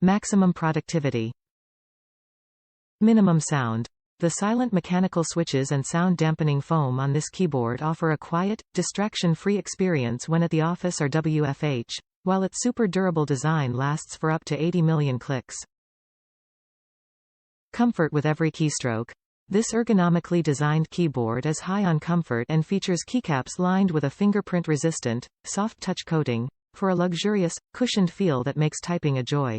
Maximum productivity. Minimum sound. The silent mechanical switches and sound dampening foam on this keyboard offer a quiet, distraction-free experience when at the office or WFH, while its super durable design lasts for up to 80 million clicks. Comfort with every keystroke. This ergonomically designed keyboard is high on comfort and features keycaps lined with a fingerprint-resistant, soft touch coating, for a luxurious, cushioned feel that makes typing a joy.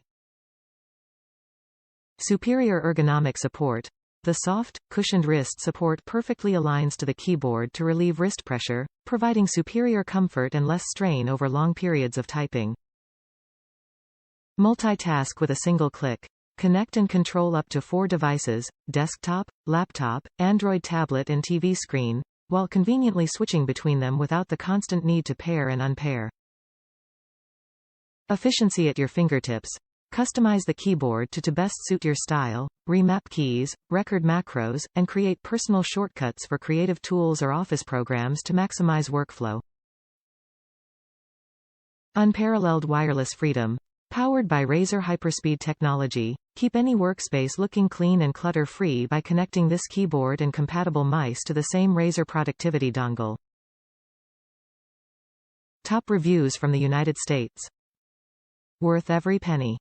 Superior ergonomic support. The soft, cushioned wrist support perfectly aligns to the keyboard to relieve wrist pressure, providing superior comfort and less strain over long periods of typing. Multitask with a single click. Connect and control up to 4 devices, desktop, laptop, Android tablet and TV screen, while conveniently switching between them without the constant need to pair and unpair. Efficiency at your fingertips. Customize the keyboard to best suit your style, remap keys, record macros, and create personal shortcuts for creative tools or office programs to maximize workflow. Unparalleled wireless freedom. Powered by Razer hyperspeed technology, keep any workspace looking clean and clutter-free by connecting this keyboard and compatible mice to the same Razer productivity dongle. Top reviews from the United States. Worth every penny.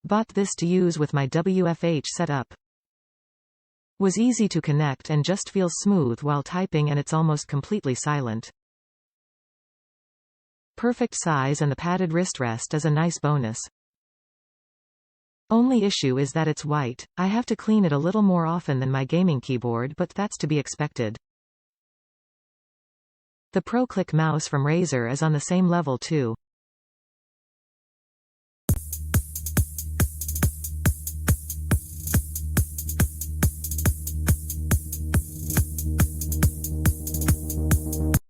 Bought this to use with my WFH setup. Was easy to connect and just feels smooth while typing, and it's almost completely silent. Perfect size, and the padded wrist rest is a nice bonus. Only issue is that it's white. I have to clean it a little more often than my gaming keyboard, but that's to be expected. The Pro Click mouse from Razer is on the same level too.